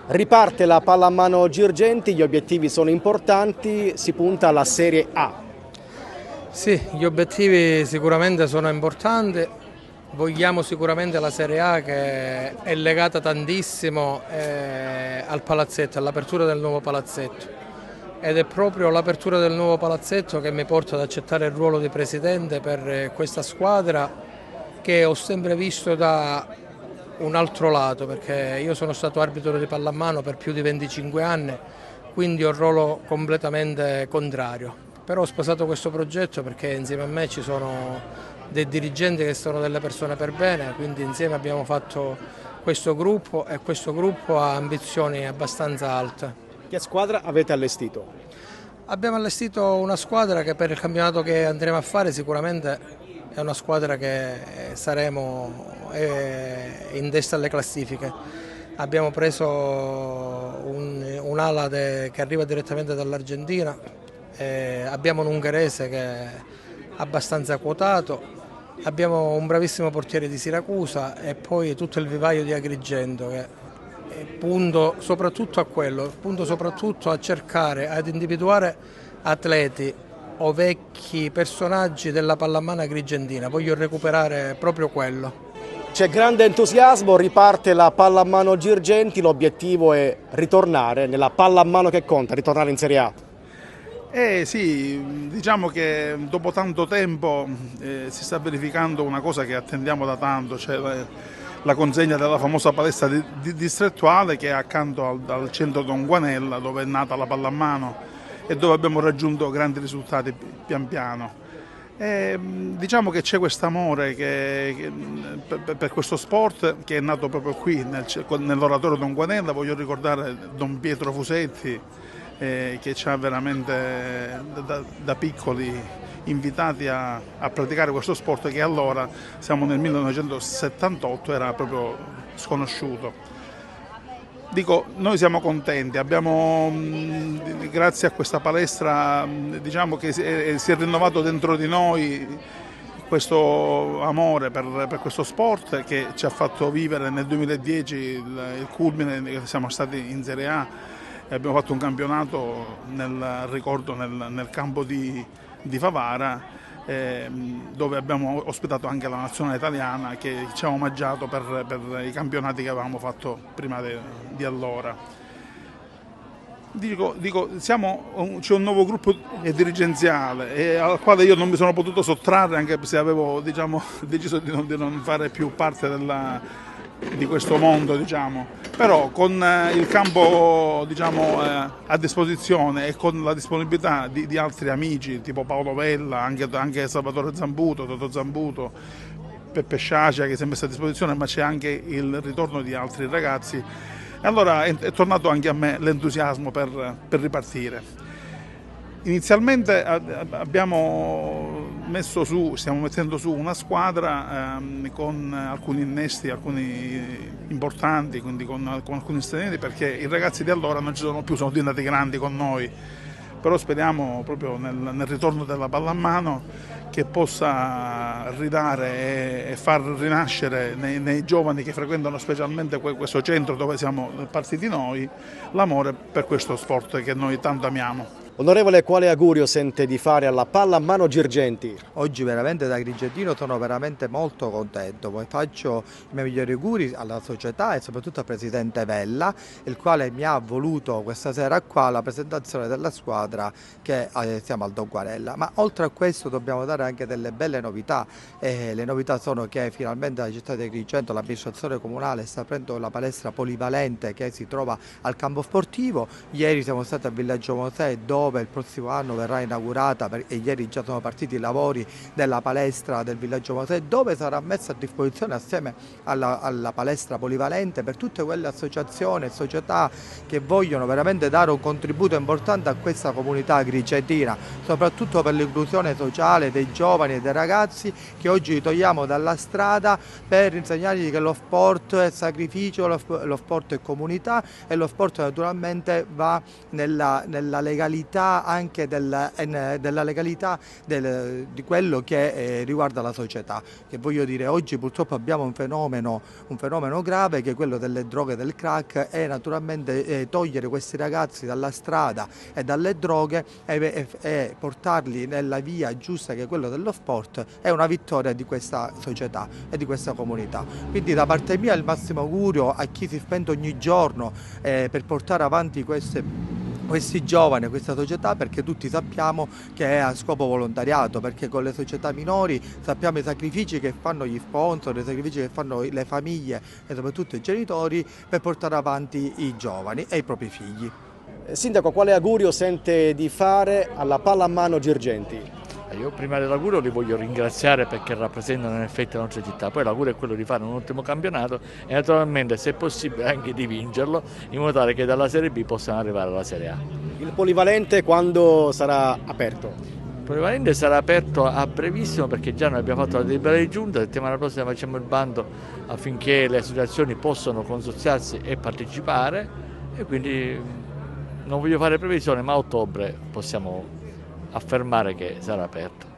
Riparte la pallamano Girgenti, gli obiettivi sono importanti, si punta alla Serie A. Sì, gli obiettivi sicuramente sono importanti, vogliamo sicuramente la Serie A che è legata tantissimo al palazzetto, all'apertura del nuovo palazzetto ed è proprio l'apertura del nuovo palazzetto che mi porta ad accettare il ruolo di presidente per questa squadra che ho sempre visto da un altro lato, perché io sono stato arbitro di pallamano per più di 25 anni, quindi ho un ruolo completamente contrario. Però ho sposato questo progetto perché insieme a me ci sono dei dirigenti che sono delle persone per bene, quindi insieme abbiamo fatto questo gruppo e questo gruppo ha ambizioni abbastanza alte. Che squadra avete allestito? Abbiamo allestito una squadra che per il campionato che andremo a fare sicuramente è una squadra che saremo in testa alle classifiche. Abbiamo preso un'ala che arriva direttamente dall'Argentina, abbiamo un ungherese che è abbastanza quotato, abbiamo un bravissimo portiere di Siracusa e poi tutto il vivaio di Agrigento che punto soprattutto a quello, punto soprattutto a cercare, ad individuare atleti o vecchi personaggi della pallamano agrigentina, voglio recuperare proprio quello. C'è grande entusiasmo, riparte la pallamano Girgenti, l'obiettivo è ritornare nella pallamano che conta, ritornare in Serie A. Sì, diciamo che dopo tanto tempo si sta verificando una cosa che attendiamo da tanto, cioè la consegna della famosa palestra distrettuale che è accanto al centro Don Guanella, dove è nata la pallamano e dove abbiamo raggiunto grandi risultati pian piano. Diciamo che c'è questo amore per questo sport che è nato proprio qui nell'oratorio Don Guanella. Voglio ricordare Don Pietro Fusetti che ci ha veramente da piccoli invitati a praticare questo sport che allora, siamo nel 1978, era proprio sconosciuto. Dico, noi siamo contenti, grazie a questa palestra, diciamo che si è rinnovato dentro di noi questo amore per questo sport che ci ha fatto vivere nel 2010 il culmine, che siamo stati in Serie A e abbiamo fatto un campionato nel campo di Favara, dove abbiamo ospitato anche la nazionale italiana che ci ha omaggiato per i campionati che avevamo fatto prima di allora. Dico, c'è un nuovo gruppo dirigenziale al quale io non mi sono potuto sottrarre, anche se avevo deciso di non fare più parte di questo mondo, però con il campo a disposizione e con la disponibilità di altri amici tipo Paolo Vella, anche Salvatore Zambuto, Totò Zambuto, Peppe Sciacia che è sempre a disposizione, ma c'è anche il ritorno di altri ragazzi. E allora è tornato anche a me l'entusiasmo per ripartire. Inizialmente stiamo mettendo su una squadra con alcuni innesti, alcuni importanti, quindi con alcuni stranieri, perché i ragazzi di allora non ci sono più, sono diventati grandi con noi, però speriamo proprio nel ritorno della pallamano che possa ridare e far rinascere nei giovani che frequentano specialmente questo centro dove siamo partiti noi, l'amore per questo sport che noi tanto amiamo. Onorevole, quale augurio sente di fare alla pallamano Girgenti? Oggi veramente da Agrigentino sono veramente molto contento, poi faccio i miei migliori auguri alla società e soprattutto al Presidente Vella, il quale mi ha voluto questa sera qua la presentazione della squadra che siamo al Don Guanella. Ma oltre a questo dobbiamo dare anche delle belle novità, le novità sono che finalmente la città di Agrigento, l'amministrazione comunale sta aprendo la palestra polivalente che si trova al campo sportivo. Ieri siamo stati a Villaggio Mosè dove il prossimo anno verrà inaugurata e ieri già sono partiti i lavori della palestra del Villaggio Mosè, dove sarà messa a disposizione assieme alla palestra polivalente per tutte quelle associazioni e società che vogliono veramente dare un contributo importante a questa comunità agrigentina, soprattutto per l'inclusione sociale dei giovani e dei ragazzi che oggi li togliamo dalla strada per insegnargli che lo sport è sacrificio, lo sport è comunità e lo sport naturalmente va nella legalità legalità anche della legalità di quello che riguarda la società. Che voglio dire, oggi purtroppo abbiamo un fenomeno grave che è quello delle droghe, del crack, e naturalmente togliere questi ragazzi dalla strada e dalle droghe e portarli nella via giusta, che è quello dello sport, è una vittoria di questa società e di questa comunità. Quindi da parte mia il massimo augurio a chi si spende ogni giorno per portare avanti questi giovani, questa società, perché tutti sappiamo che è a scopo volontariato, perché con le società minori sappiamo i sacrifici che fanno gli sponsor, i sacrifici che fanno le famiglie e soprattutto i genitori per portare avanti i giovani e i propri figli. Sindaco, quale augurio sente di fare alla Pallamano Girgenti? Io prima dell'augurio li voglio ringraziare perché rappresentano in effetti la nostra città, poi l'augurio è quello di fare un ultimo campionato e naturalmente, se possibile, anche di vincerlo, in modo tale che dalla Serie B possano arrivare alla Serie A. Il polivalente quando sarà aperto? Il polivalente sarà aperto a brevissimo, perché già noi abbiamo fatto la delibera di giunta, la settimana prossima facciamo il bando affinché le associazioni possano consorziarsi e partecipare, e quindi non voglio fare previsione, ma a ottobre possiamo affermare che sarà aperto.